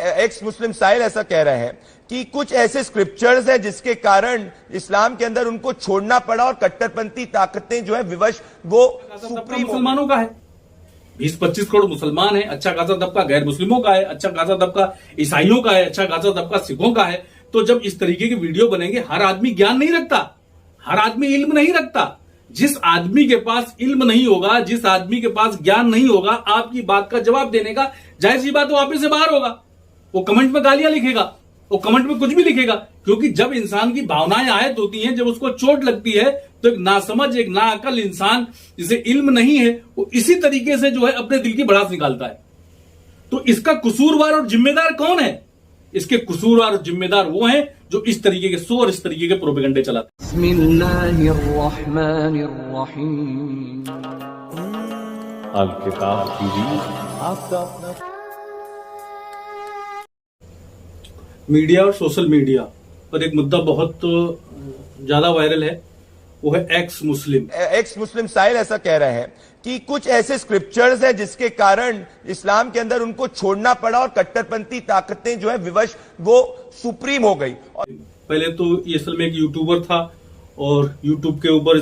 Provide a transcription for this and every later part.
X मुस्लिम साहिल ऐसा कह रहे हैं कि कुछ ऐसे स्क्रिप्चर्स हैं जिसके कारण इस्लाम के अंदर उनको छोड़ना पड़ा और कट्टरपंथी ताकतें जो है विवश वो सुप्रीम मुसलमानों का है। 20-25 करोड़ मुसलमान है, अच्छा खासा तबका गैर मुस्लिमों का है, अच्छा खासा तबका ईसाइयों का है, अच्छा खासा तबका सिखों का है। तो जब इस तरीके की वीडियो बनेंगे, हर आदमी ज्ञान नहीं रखता, हर आदमी इल्म नहीं रखता। जिस आदमी के पास इल्म नहीं होगा, जिस आदमी के पास ज्ञान नहीं होगा, आपकी बात का जवाब देने का जाहिर सी बात वो आप से बाहर होगा। वो कमेंट में गालियां लिखेगा, वो कमेंट में कुछ भी लिखेगा, क्योंकि जब इंसान की भावनाएं आहत होती हैं, जब उसको चोट लगती है, तो एक नासमझ, एक नाअकल इंसान जिसे इल्म नहीं है, वो इसी तरीके से जो है अपने दिल की भड़ास निकालता है। तो इसका कसूरवार और जिम्मेदार कौन है? इसके कसूरवार और जिम्मेदार वो हैं जो इस तरीके के शो और इस तरीके के प्रोपेगेंडे चलाते हैं। अल-किताब टीवी आपका अपना। मीडिया और सोशल मीडिया पर एक मुद्दा बहुत ज्यादा वायरल है, वो है एक्स मुस्लिम साहिल ऐसा कह रहे हैं कि कुछ ऐसे स्क्रिप्चर्स हैं जिसके कारण इस्लाम के अंदर उनको छोड़ना पड़ा और कट्टरपंथी ताकतें जो है विवश वो सुप्रीम हो गई। पहले तो ये असल में एक यूट्यूबर था और यूट्यूब के ऊपर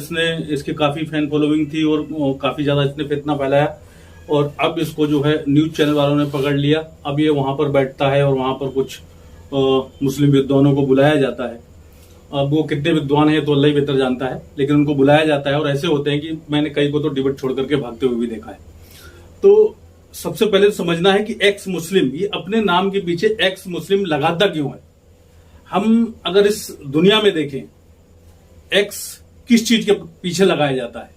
इसके काफी फैन फॉलोइंग थी और काफी ज्यादा इसने फितना फैलाया, और अब इसको जो है न्यूज चैनल वालों ने पकड़ लिया। अब ये वहां पर बैठता है और वहां पर कुछ मुस्लिम विद्वानों को बुलाया जाता है। अब वो कितने विद्वान हैं तो अल्लाह ही बेहतर जानता है, लेकिन उनको बुलाया जाता है और ऐसे होते हैं कि मैंने कई को तो डिबेट छोड़ करके भागते हुए भी देखा है। तो सबसे पहले समझना है कि एक्स मुस्लिम, ये अपने नाम के पीछे एक्स मुस्लिम लगाता क्यों है? हम अगर इस दुनिया में देखें, एक्स किस चीज के पीछे लगाया जाता है?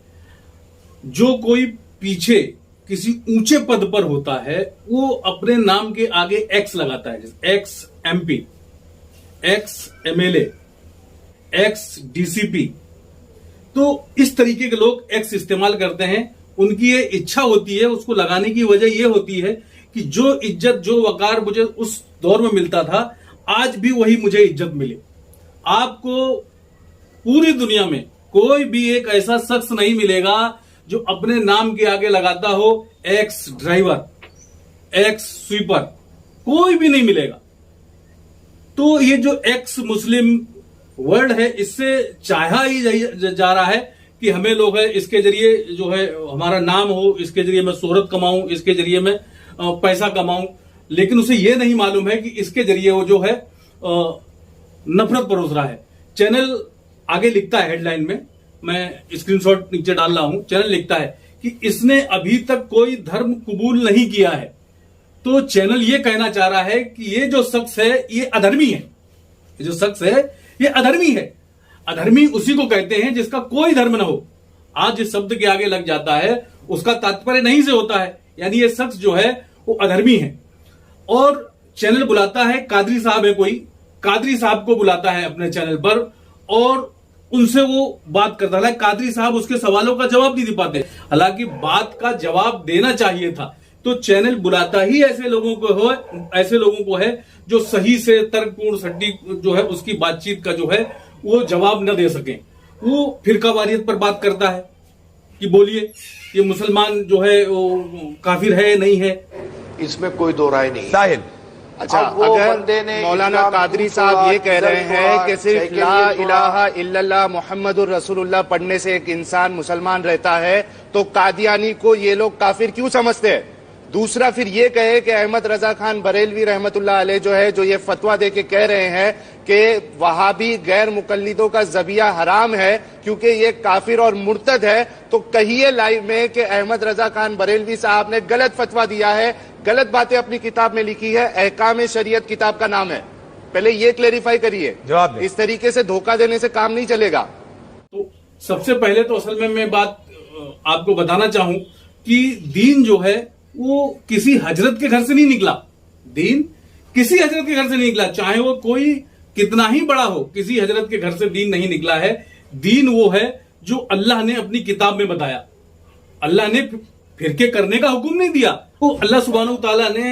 जो कोई पीछे किसी ऊंचे पद पर होता है वो अपने नाम के आगे एक्स लगाता है, जैसे x MP, ex MLA, x DCP. तो इस तरीके के लोग एक्स इस्तेमाल करते हैं। उनकी ये इच्छा होती है, उसको लगाने की वजह यह होती है कि जो इज्जत, जो वकार मुझे उस दौर में मिलता था, आज भी वही मुझे इज्जत मिले। आपको पूरी दुनिया में कोई भी एक ऐसा शख्स नहीं मिलेगा जो अपने नाम के आगे लगाता हो एक्स ड्राइवर, एक्स स्वीपर, कोई भी नहीं मिलेगा। तो ये जो एक्स मुस्लिम वर्ड है, इससे चाहा ही जा रहा है कि हमें लोग है इसके जरिए जो है हमारा नाम हो, इसके जरिए मैं शोहरत कमाऊं, इसके जरिए मैं पैसा कमाऊं, लेकिन उसे यह नहीं मालूम है कि इसके जरिए वो जो है नफरत परोस रहा है। चैनल आगे लिखता है, हेडलाइन में मैं स्क्रीनशॉट नीचे डाल रहा हूं, चैनल लिखता है कि इसने अभी तक कोई धर्म कबूल नहीं किया है। तो चैनल ये कहना चाह रहा है कि ये जो शख्स है ये अधर्मी है, ये जो शख्स है ये अधर्मी है। अधर्मी उसी को कहते हैं जिसका कोई धर्म ना हो। आज जिस शब्द के आगे लग जाता है उसका तात्पर्य नहीं से होता है, यानी ये शख्स जो है वो अधर्मी है। और चैनल बुलाता है, कादरी साहब है कोई, कादरी साहब को बुलाता है अपने चैनल पर और उनसे वो बात करता है। कादरी साहब उसके सवालों का जवाब नहीं दे पाते, हालांकि बात का जवाब देना चाहिए था। तो चैनल बुलाता ही ऐसे लोगों को है जो सही से तर्कपूर्ण सटीक जो है उसकी बातचीत का जो है वो जवाब न दे सके। वो फिरकावारियत पर बात करता है कि बोलिए ये मुसलमान जो है वो काफिर है नहीं है, इसमें कोई दो राय नहीं। साहिल, अच्छा, अगर मौलाना कादरी साहब ये कह रहे हैं कि सिर्फ ला इलाहा इल्लल्लाह मुहम्मदुर रसूलुल्लाह पढ़ने से एक इंसान मुसलमान रहता है, तो कादियानी को ये लोग काफिर क्यों समझते हैं? दूसरा, फिर ये कहे कि अहमद रजा खान बरेलवी रहमतुल्लाह अलैह जो है, जो ये फतवा दे के कह रहे हैं कि वहाबी गैर मुकल्लिदों का जबिया हराम है क्योंकि ये काफिर और मुर्तद है, तो कहिए लाइव में कि अहमद रजा खान बरेलवी साहब ने गलत फतवा दिया है, गलत बातें अपनी किताब में लिखी है, अहकाम शरीयत किताब का नाम है। पहले ये क्लेरिफाई करिए, जवाब इस तरीके से धोखा देने से काम नहीं चलेगा। तो सबसे पहले तो असल में मैं बात आपको बताना चाहूं कि दीन जो है वो किसी हजरत के घर से नहीं निकला। दीन किसी हजरत के घर से नहीं निकला, चाहे वो कोई कितना ही बड़ा हो, किसी हजरत के घर से दीन नहीं निकला है। दीन वो है जो अल्लाह ने अपनी किताब में बताया। अल्लाह ने फिरके करने का हुक्म नहीं दिया। तो अल्लाह सुब्हानहू तआला ने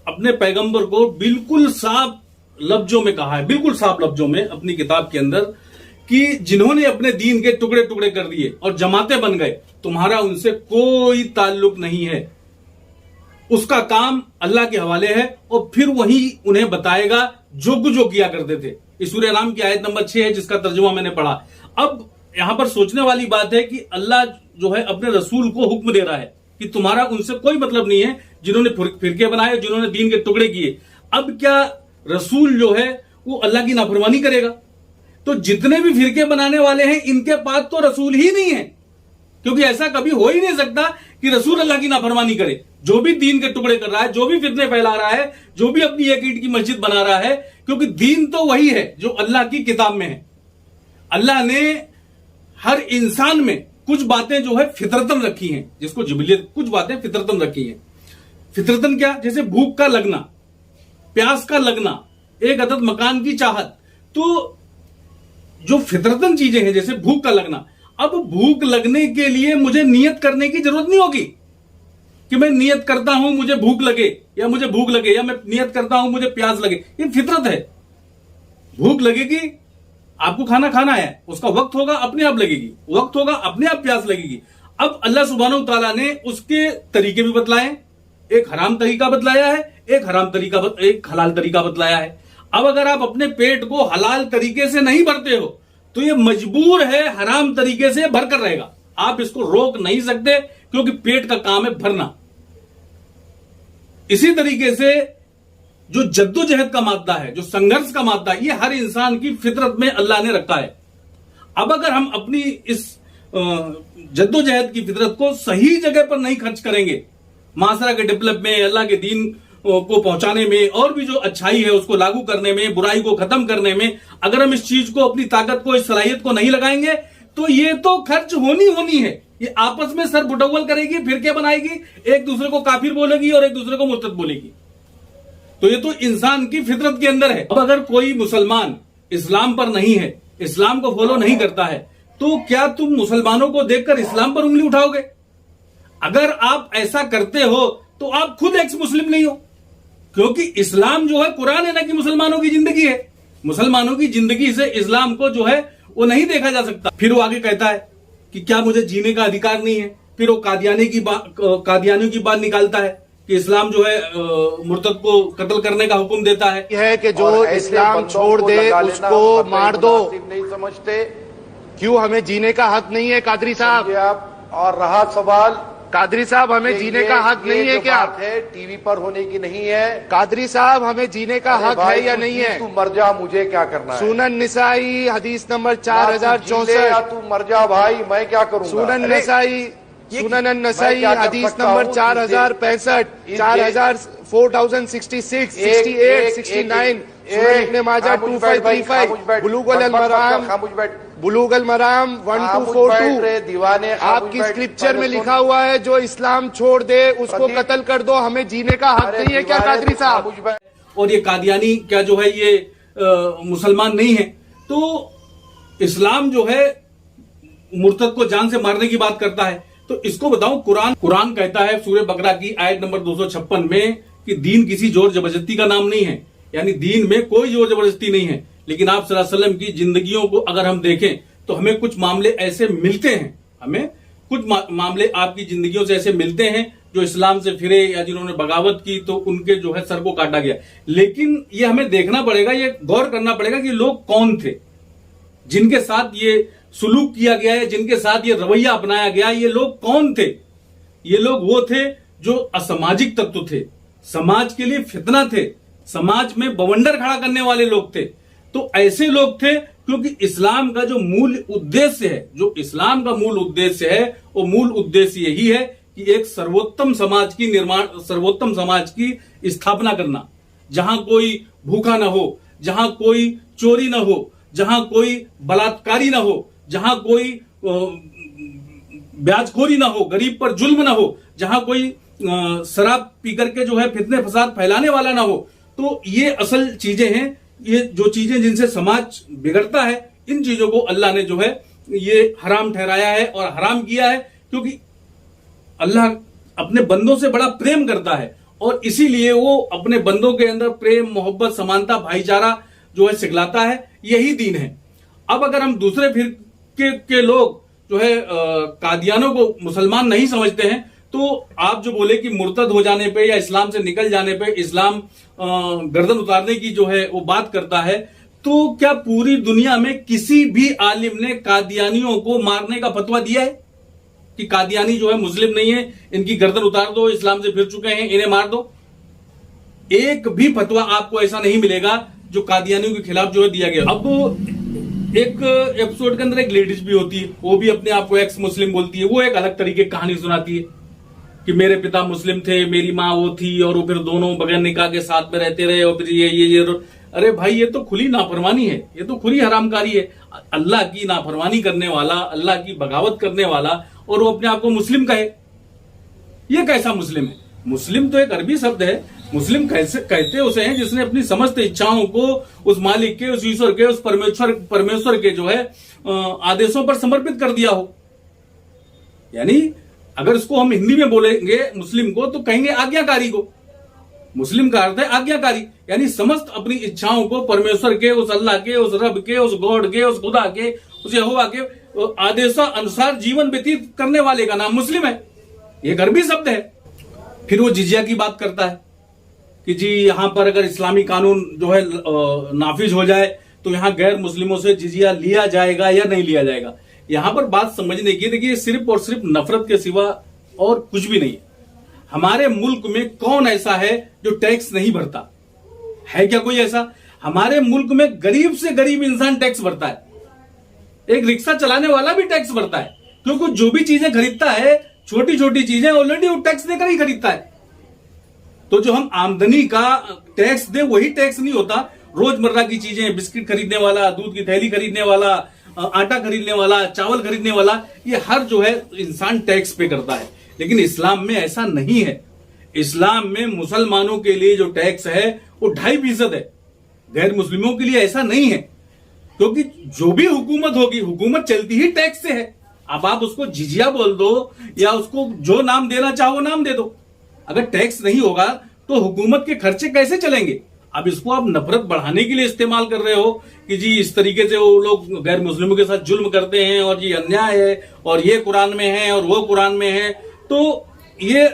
अपने पैगंबर को बिल्कुल साफ लफ्जों में कहा है, बिल्कुल साफ लफ्जों में अपनी किताब के अंदर, कि जिन्होंने अपने दीन के टुकड़े टुकड़े कर दिए और जमातें बन गए, तुम्हारा उनसे कोई ताल्लुक नहीं है। उसका काम अल्लाह के हवाले है और फिर वही उन्हें बताएगा जो कुछ जो किया करते थे। इस सूरह नाम की आयत नंबर 6 है जिसका तर्जुमा मैंने पढ़ा। अब यहां पर सोचने वाली बात है कि अल्लाह जो है अपने रसूल को हुक्म दे रहा है कि तुम्हारा उनसे कोई मतलब नहीं है जिन्होंने फिरके बनाए, जिन्होंने दीन के टुकड़े किए। अब क्या रसूल जो है वो अल्लाह की नाफरमानी करेगा? तो जितने भी फिरके बनाने वाले हैं इनके पास तो रसूल ही नहीं है, क्योंकि ऐसा कभी हो ही नहीं सकता कि रसूल अल्लाह की नाफरमानी करे। जो भी दीन के टुकड़े कर रहा है, जो भी फितने फैला रहा है, जो भी अपनी एक ईंट की मस्जिद बना रहा है, क्योंकि दीन तो वही है जो अल्लाह की किताब में है। अल्लाह ने हर इंसान में कुछ बातें जो है फितरतन रखी हैं, जिसको जिबिलियत, कुछ बातें फितरतन रखी हैं। फितरतन क्या? जैसे भूख का लगना, प्यास का लगना, एक अदद मकान की चाहत। तो जो फितरतन चीजें हैं, जैसे भूख का लगना, अब भूख लगने के लिए मुझे नियत करने की जरूरत नहीं होगी कि मैं नियत करता हूं मुझे भूख लगे, या मुझे भूख लगे, या मैं नियत करता हूं मुझे प्यास लगे। ये फितरत है। भूख लगेगी, आपको खाना खाना है, उसका वक्त होगा, अपने आप लगेगी, वक्त होगा, अपने आप प्यास लगेगी। अब अल्लाह सुब्हानहू तआला ने उसके तरीके भी बतलाए, एक हराम तरीका बतलाया है, एक हलाल तरीका बतलाया है। अब अगर आप अपने पेट को हलाल तरीके से नहीं भरते हो तो ये मजबूर है हराम तरीके से भरकर रहेगा। आप इसको रोक नहीं सकते, क्योंकि पेट का काम है भरना। इसी तरीके से जो जद्दोजहद का मादा है, जो संघर्ष का मादा है, ये हर इंसान की फितरत में अल्लाह ने रखा है। अब अगर हम अपनी इस जद्दोजहद की फितरत को सही जगह पर नहीं खर्च करेंगे, माशरा के डेवलप में, अल्लाह के दीन को पहुंचाने में, और भी जो अच्छाई है उसको लागू करने में, बुराई को खत्म करने में, अगर हम इस चीज को, अपनी ताकत को, इस सलाहियत को नहीं लगाएंगे तो ये तो खर्च होनी है। ये आपस में सर बुटव्वल करेगी, फिरके बनाएगी, एक दूसरे को काफिर बोलेगी और एक दूसरे को मुर्तद बोलेगी। तो ये तो इंसान की फितरत के अंदर है। अब अगर कोई मुसलमान इस्लाम पर नहीं है, इस्लाम को फॉलो नहीं करता है, तो क्या तुम मुसलमानों को देखकर इस्लाम पर उंगली उठाओगे? अगर आप ऐसा करते हो तो आप खुद एक्स मुस्लिम नहीं हो, क्योंकि इस्लाम जो है कुरान है ना कि मुसलमानों की जिंदगी है। मुसलमानों की जिंदगी से इस्लाम को जो है वो नहीं देखा जा सकता। फिर वो आगे कहता है कि क्या मुझे जीने का अधिकार नहीं है? फिर वो कादियानियों की बात निकालता है कि इस्लाम जो है मुर्तद को कत्ल करने का हुक्म देता है कि जो इस्लाम छोड़ दे उसको मार दो। नहीं समझते क्यों हमें जीने का हक नहीं है कादरी साहब? आप और रहा सवाल कादरी साहब, हमें जीने का हक नहीं है क्या? है टीवी पर होने की नहीं है। कादरी साहब, हमें जीने का हक है या नहीं है? तू मर जा, मुझे क्या करना है? सुनन निसाई हदीस नंबर 4064। तू मर जा भाई, मैं क्या करूंगा? सुनन नसाई हदीस नंबर 4065, 4066, 68, 69, सुनन इब्न माजा 2535, बुलूगल मराम 1242। दीवाने आपकी स्क्रिप्चर में लिखा हुआ है जो इस्लाम छोड़ दे उसको कत्ल कर दो, हमें जीने का हक नहीं है क्या कादरी साहब? और ये कादियानी क्या जो है ये मुसलमान नहीं है? तो इस्लाम जो है मुर्तद को जान से मारने की बात करता है। तो इसको बताऊं, कुरान कहता है सूरह बकरा की आयत नंबर 256 में कि दीन किसी जोर जबरदस्ती का नाम नहीं है, यानी दीन में कोई जोर जबरदस्ती नहीं है। लेकिन आप सल्लल्लाहु अलैहि वसल्लम की जिंदगियों को अगर हम देखें तो हमें कुछ मामले ऐसे मिलते हैं, हमें कुछ मामले आपकी जिंदगियों से ऐसे मिलते हैं जो इस्लाम से फिरे या जिन्होंने बगावत की तो उनके जो है सर को काटा गया। लेकिन ये हमें देखना पड़ेगा, ये गौर करना पड़ेगा कि लोग कौन थे जिनके साथ ये सुलूक किया गया है, जिनके साथ ये रवैया अपनाया गया। ये लोग कौन थे? ये लोग वो थे जो असामाजिक तत्व थे, समाज के लिए फितना थे, समाज में बवंडर खड़ा करने वाले लोग थे। तो ऐसे लोग थे, क्योंकि इस्लाम का जो मूल उद्देश्य है, जो इस्लाम का मूल उद्देश्य है, वो मूल उद्देश्य यही है कि एक सर्वोत्तम समाज की स्थापना करना, जहां कोई भूखा ना हो, जहां कोई चोरी ना हो, जहां कोई बलात्कारी ना हो, जहां कोई ब्याजखोरी ना हो, गरीब पर जुल्म ना हो, जहां कोई शराब पी करके जो है फितने फसाद फैलाने वाला ना हो। तो ये असल चीजें हैं, ये जो चीजें जिनसे समाज बिगड़ता है, इन चीजों को अल्लाह ने जो है ये हराम ठहराया है और हराम किया है, क्योंकि अल्लाह अपने बंदों से बड़ा प्रेम करता है और इसीलिए वो अपने बंदों के अंदर प्रेम, मोहब्बत, समानता, भाईचारा जो है सिखलाता है। यही दीन है। अब अगर हम दूसरे फिरके के लोग जो है कादियानों को मुसलमान नहीं समझते हैं, तो आप जो बोले कि मुर्तद हो जाने पे या इस्लाम से निकल जाने पे इस्लाम गर्दन उतारने की जो है वो बात करता है, तो क्या पूरी दुनिया में किसी भी आलिम ने कादियानियों को मारने का फतवा दिया है कि कादियानी जो है मुस्लिम नहीं है, इनकी गर्दन उतार दो, इस्लाम से फिर चुके हैं, इन्हें मार दो? एक भी फतवा आपको ऐसा नहीं मिलेगा जो कादियानियों के खिलाफ जो है दिया गया। अब एक एपिसोड के अंदर एक लेडीज भी होती है, वो भी अपने आप को एक्स मुस्लिम बोलती है, वो एक अलग तरीके की कहानी सुनाती है कि मेरे पिता मुस्लिम थे, मेरी माँ वो थी, और वो फिर दोनों बगैर निकाह के साथ में रहते रहे, और फिर ये अरे भाई, ये तो खुली नाफरमानी है, ये तो खुली हरामकारी है। अल्लाह की नाफरमानी करने वाला, अल्लाह की बगावत करने वाला, और वो अपने आप को मुस्लिम कहे, ये कैसा मुस्लिम है? मुस्लिम तो एक अरबी शब्द है। मुस्लिम कैसे कहते उसे हैं जिसने अपनी समस्त इच्छाओं को उस मालिक के, उस ईश्वर के, उस परमेश्वर के जो है आदेशों पर समर्पित कर दिया हो। यानी अगर इसको हम हिंदी में बोलेंगे मुस्लिम को, तो कहेंगे आज्ञाकारी को। मुस्लिम का अर्थ है आज्ञाकारी, यानी समस्त अपनी इच्छाओं को परमेश्वर के, उस अल्लाह के, उस रब के, उस गॉड के, उस खुदा के, उस यहोवा के आदेशानुसार जीवन व्यतीत करने वाले का नाम मुस्लिम है। ये अरबी शब्द है। फिर वो जिजिया की बात करता है कि जी यहां पर अगर इस्लामी कानून जो है नाफिज हो जाए तो यहां गैर मुस्लिमों से जिजिया लिया जाएगा या नहीं लिया जाएगा। यहां पर बात समझने की, देखिए, सिर्फ और सिर्फ नफरत के सिवा और कुछ भी नहीं है। हमारे मुल्क में कौन ऐसा है जो टैक्स नहीं भरता है? क्या कोई ऐसा? हमारे मुल्क में गरीब से गरीब इंसान टैक्स भरता है। एक रिक्शा चलाने वाला भी टैक्स भरता है, क्योंकि जो भी चीजें खरीदता है, छोटी छोटी चीजें ऑलरेडी वो टैक्स देकर ही खरीदता है। तो जो हम आमदनी का टैक्स दे वही टैक्स नहीं होता। रोजमर्रा की चीजें, बिस्किट खरीदने वाला, दूध की थैली खरीदने वाला, आटा खरीदने वाला, चावल खरीदने वाला, ये हर जो है इंसान टैक्स पे करता है। लेकिन इस्लाम में ऐसा नहीं है। इस्लाम में मुसलमानों के लिए जो टैक्स है वो 2.5% है, गैर मुस्लिमों के लिए ऐसा नहीं है। क्योंकि जो भी हुकूमत होगी, हुकूमत चलती ही टैक्स से है। अब आप उसको जिजिया बोल दो या उसको जो नाम देना चाहो नाम दे दो, अगर टैक्स नहीं होगा तो हुकूमत के खर्चे कैसे चलेंगे? अब इसको आप नफरत बढ़ाने के लिए इस्तेमाल कर रहे हो कि जी इस तरीके से वो लोग गैर मुस्लिमों के साथ जुल्म करते हैं और ये अन्याय है और ये कुरान में है और वो कुरान में है। तो ये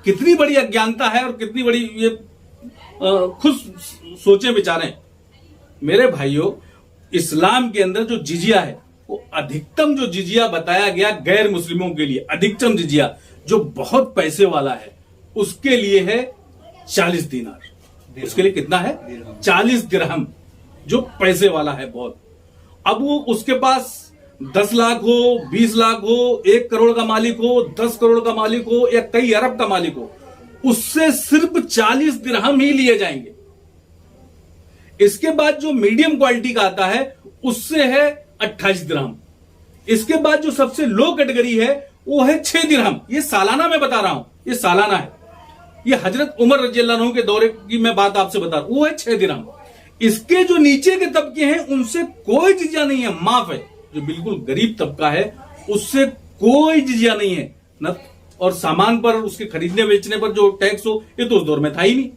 कितनी बड़ी अज्ञानता है और कितनी बड़ी ये खुद सोचे विचारें। मेरे भाइयों, इस्लाम के अंदर जो जिजिया है वो अधिकतम जो जिजिया बताया गया गैर मुस्लिमों के लिए, अधिकतम जिजिया जो बहुत पैसे वाला है उसके लिए है 40 दीनार। उसके लिए कितना है? 40 दिरहम, जो पैसे वाला है बहुत। अब वो उसके पास 10 लाख हो, 20 लाख हो, 1 करोड़ का मालिक हो, 10 करोड़ का मालिक हो या कई अरब का मालिक हो, उससे सिर्फ 40 दिरहम ही लिए जाएंगे। इसके बाद जो मीडियम क्वालिटी का आता है उससे है 28 दिरहम। इसके बाद जो सबसे लो कैटेगरी है वो है 6 दिरहम। ये सालाना मैं बता रहा हूं, ये सालाना है। ये हजरत उमर रज़ियल्लाहु अन्हु के दौरे की मैं बात आपसे बता रहा हूं, वो है 6 दिरहम। इसके जो नीचे के तबके हैं उनसे कोई जिजिया नहीं है, माफ है। जो बिल्कुल गरीब तबका है उससे कोई जिजिया नहीं है न, और सामान पर उसके खरीदने बेचने पर जो टैक्स हो ये तो उस दौर में था ही नहीं।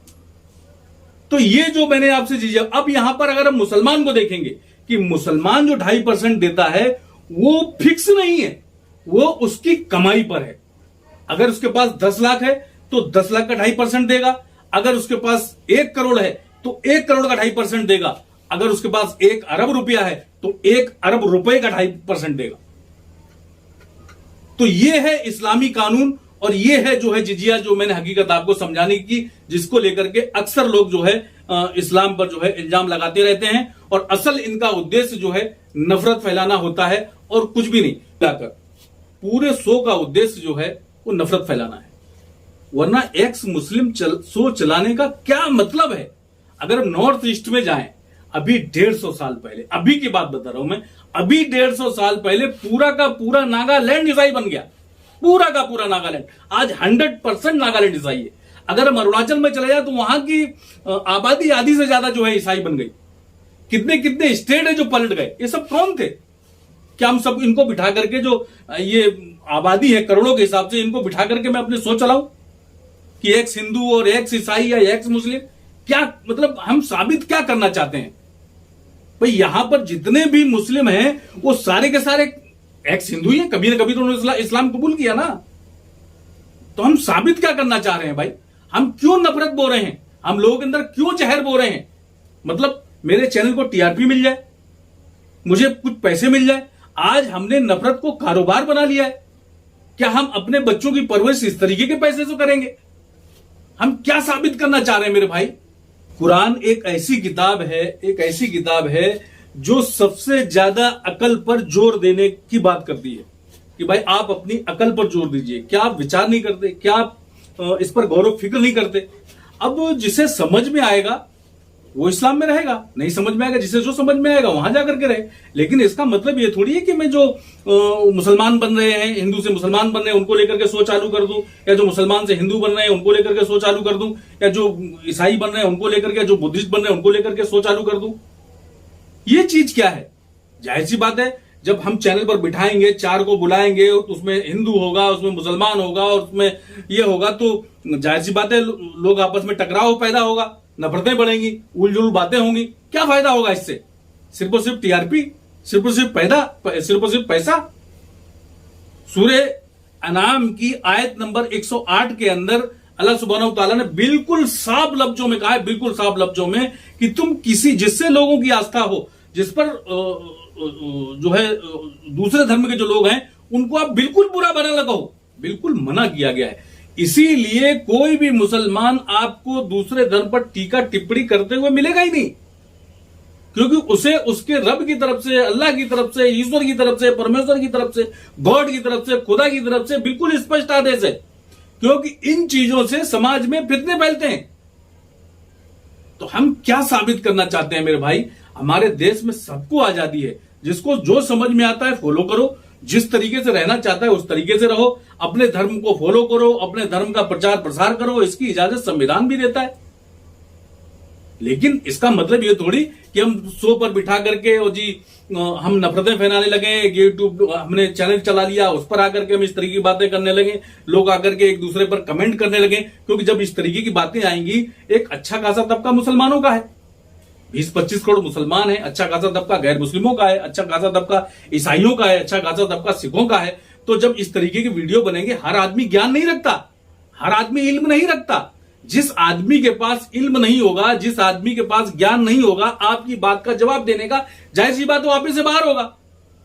तो ये जो मैंने आपसे जिजिया, अब यहां पर अगर हम मुसलमान को देखेंगे कि मुसलमान जो 2.5% देता है वो फिक्स नहीं है, वो उसकी कमाई पर है। अगर उसके पास 10 लाख है तो 10 लाख का 2.5% देगा। अगर उसके पास 1 करोड़ है तो 1 करोड़ का 2.5% देगा। अगर उसके पास 1 अरब रुपया है तो 1 अरब रुपए का 2.5% देगा। तो ये है इस्लामी कानून और ये है जो है जिजिया, जो मैंने हकीकत आपको समझाने की, जिसको लेकर के अक्सर लोग जो है इस्लाम पर जो है इल्जाम लगाते रहते हैं और असल इनका उद्देश्य जो है नफरत फैलाना होता है और कुछ भी नहीं। लाकर पूरे शो का उद्देश्य जो है वो नफरत फैलाना है, वरना एक्स मुस्लिम शो चलाने का क्या मतलब है? अगर हम नॉर्थ ईस्ट में जाएं, अभी 150 साल पहले, अभी की बात बता रहा हूं मैं, अभी 150 साल पहले पूरा का पूरा नागालैंड ईसाई बन गया, पूरा का पूरा नागालैंड। आज 100% नागालैंड ईसाई है। अगर हम अरुणाचल में चले जाए तो वहां की आबादी आधी से ज्यादा जो है ईसाई बन गई। कितने कितने स्टेट है जो पलट गए। ये सब कौन थे? क्या हम सब इनको बिठा करके, जो ये आबादी है करोड़ों के हिसाब से, इनको बिठा करके मैं अपने सोच चलाऊं कि एक्स हिंदू और एक्स ईसाई या एक्स मुस्लिम? क्या मतलब हम साबित क्या करना चाहते हैं? भाई यहां पर जितने भी मुस्लिम हैं वो सारे के सारे एक्स हिंदू ही हैं। कभी ना कभी तो उन्होंने इस्लाम कबूल किया ना। तो हम साबित क्या करना चाह रहे हैं भाई? हम क्यों नफरत बो रहे हैं? हम लोगों के अंदर क्यों जहर बो रहे हैं? मतलब मेरे चैनल को टीआरपी मिल जाए, मुझे कुछ पैसे मिल जाए। आज हमने नफरत को कारोबार बना लिया है। क्या हम अपने बच्चों की परवरिश इस तरीके के पैसे से करेंगे? हम क्या साबित करना चाह रहे हैं मेरे भाई? कुरान एक ऐसी किताब है जो सबसे ज्यादा अकल पर जोर देने की बात करती है कि भाई आप अपनी अकल पर जोर दीजिए। क्या आप विचार नहीं करते? क्या आप इस पर गौरव फिक्र नहीं करते? अब जिसे समझ में आएगा वो इस्लाम में रहेगा, नहीं समझ में आएगा जिसे जो समझ में आएगा वहां जाकर के रहे। लेकिन इसका मतलब ये थोड़ी है कि मैं जो मुसलमान बन रहे हैं, हिंदू से मुसलमान बन रहे हैं, उनको लेकर के सोच चालू कर दूं, या जो मुसलमान से हिंदू बन रहे हैं उनको लेकर के सोच चालू कर दूं, या जो ईसाई बन रहे हैं उनको लेकर के, जो बुद्धिस्ट बन रहे हैं उनको लेकर के सोच चालू कर दूं। ये चीज क्या है? जाहिर सी बात है, जब हम चैनल पर बिठाएंगे, 4 को बुलाएंगे, उसमें हिंदू होगा, उसमें मुसलमान होगा, उसमें ये होगा, तो जाहिर सी बात है लोग आपस में टकराव पैदा होगा, नफरतें बढ़ेंगी, उलझुल बातें होंगी। क्या फायदा होगा इससे? सिर्फ और सिर्फ टीआरपी, सिर्फ और सिर्फ पैसा। सूरे अनाम की आयत नंबर 108 के अंदर अल्लाह सुब्हानहू तआला ने बिल्कुल साफ लफ्जों में कहा है, बिल्कुल साफ लफ्जों में, कि तुम किसी जिससे लोगों की आस्था हो, जिस पर जो है दूसरे धर्म के जो लोग हैं उनको आप बिल्कुल बुरा भला ना कहो, बिल्कुल मना किया गया है। इसीलिए कोई भी मुसलमान आपको दूसरे धर्म पर टीका टिप्पणी करते हुए मिलेगा ही नहीं, क्योंकि उसे उसके रब की तरफ से, अल्लाह की तरफ से, ईश्वर की तरफ से, परमेश्वर की तरफ से, गॉड की तरफ से, खुदा की तरफ से बिल्कुल स्पष्ट आदेश है। क्योंकि इन चीजों से समाज में फितने फैलते हैं। तो हम क्या साबित करना चाहते हैं मेरे भाई? हमारे देश में सबको आजादी है, जिसको जो समझ में आता है फॉलो करो, जिस तरीके से रहना चाहता है उस तरीके से रहो, अपने धर्म को फॉलो करो, अपने धर्म का प्रचार प्रसार करो, इसकी इजाजत संविधान भी देता है। लेकिन इसका मतलब ये थोड़ी कि हम शो पर बिठा करके और जी हम नफरतें फैलाने लगे, यूट्यूब हमने चैनल चला लिया, उस पर आकर के हम इस तरीके की बातें करने लगे, लोग आकर के एक दूसरे पर कमेंट करने लगे। क्योंकि जब इस तरीके की बातें आएंगी, एक अच्छा खासा तबका मुसलमानों का है, 20-25 करोड़ मुसलमान है, अच्छा खासा तबका गैर मुस्लिमों का है, अच्छा खासा तबका ईसाइयों का है, अच्छा खासा तबका सिखों का है। तो जब इस तरीके की वीडियो बनेंगे, हर आदमी ज्ञान नहीं रखता, हर आदमी इल्म नहीं रखता। जिस आदमी के पास इल्म नहीं होगा, जिस आदमी के पास ज्ञान नहीं होगा, आपकी बात का जवाब देने का, जाहिर सी बात वो आप से बाहर होगा।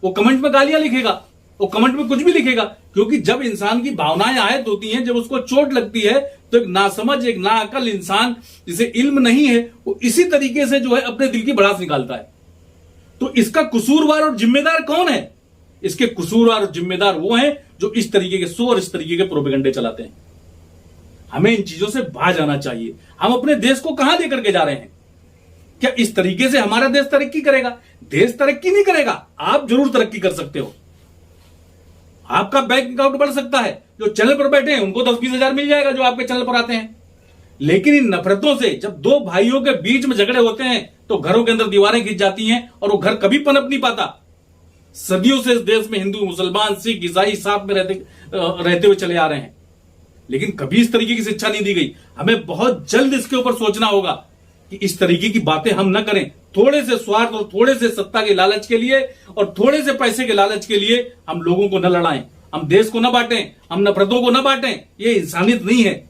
वो कमेंट में गालियां लिखेगा, वो कमेंट में कुछ भी लिखेगा। क्योंकि जब इंसान की भावनाएं आहत होती हैं, जब उसको चोट लगती है, तो एक नासमझ, एक नाअकल इंसान जिसे इल्म नहीं है, वो इसी तरीके से जो है अपने दिल की भड़ास निकालता है। तो इसका कसूरवार और जिम्मेदार कौन है? इसके कसूरवार और जिम्मेदार वो हैं जो इस तरीके के शो और इस तरीके के प्रोपेगेंडे चलाते हैं। हमें इन चीजों से बाज आना चाहिए। हम अपने देश को कहां लेकर के जा रहे हैं? क्या इस तरीके से हमारा देश तरक्की करेगा? देश तरक्की नहीं करेगा। आप जरूर तरक्की कर सकते हो, आपका बैंक अकाउंट बढ़ सकता है। जो चैनल पर बैठे हैं उनको 10-20 हजार मिल जाएगा जो आपके चैनल पर आते हैं। लेकिन इन नफरतों से जब दो भाइयों के बीच में झगड़े होते हैं तो घरों के अंदर दीवारें खिंच जाती हैं और वो घर कभी पनप नहीं पाता। सदियों से इस देश में हिंदू, मुसलमान, सिख, ईसाई साथ में रहते हुए चले आ रहे हैं, लेकिन कभी इस तरीके की शिक्षा नहीं दी गई। हमें बहुत जल्द इसके ऊपर सोचना होगा कि इस तरीके की बातें हम न करें। थोड़े से स्वार्थ और थोड़े से सत्ता के लालच के लिए और थोड़े से पैसे के लालच के लिए हम लोगों को न लड़ाएं, हम देश को न बांटें, हम नफरतों को न बांटें। ये इंसानियत नहीं है।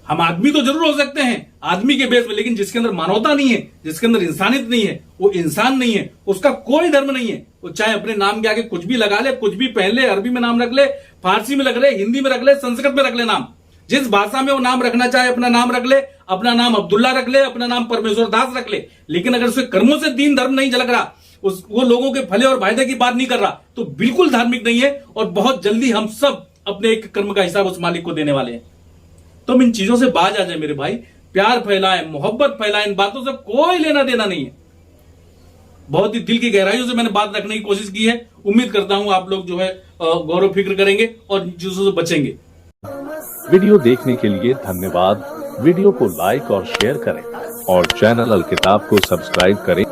हम आदमी तो जरूर हो सकते हैं आदमी के बेस में, लेकिन जिसके अंदर मानवता नहीं है, जिसके अंदर इंसानियत नहीं है, वो इंसान नहीं है, उसका कोई धर्म नहीं है। वो चाहे अपने नाम के आगे कुछ भी लगा ले, कुछ भी पहन ले, अरबी में नाम रख ले, फारसी में रख ले, हिंदी में रख ले, संस्कृत में रख ले, नाम जिस भाषा में वो नाम रखना चाहे अपना नाम रख ले, अपना नाम अब्दुल्ला रख ले, अपना नाम परमेश्वर दास रख ले। लेकिन अगर उसके कर्मों से दीन धर्म नहीं झलक रहा, वो लोगों के भले और वायदे की बात नहीं कर रहा, तो बिल्कुल धार्मिक नहीं है। और बहुत जल्दी हम सब अपने एक कर्म का हिसाब उस मालिक को देने वाले हैं। तो हम इन चीजों से बाज आ जाए मेरे भाई, प्यार फैलाएं, मोहब्बत फैलाएं, इन बातों से कोई लेना देना नहीं है। बहुत ही दिल की गहराइयों से मैंने बात रखने की कोशिश की है। उम्मीद करता हूं आप लोग जो है गौरव फिक्र करेंगे और इन चीजों से बचेंगे। वीडियो देखने के लिए धन्यवाद। वीडियो को लाइक और शेयर करें और चैनल अल किताब को सब्सक्राइब करें।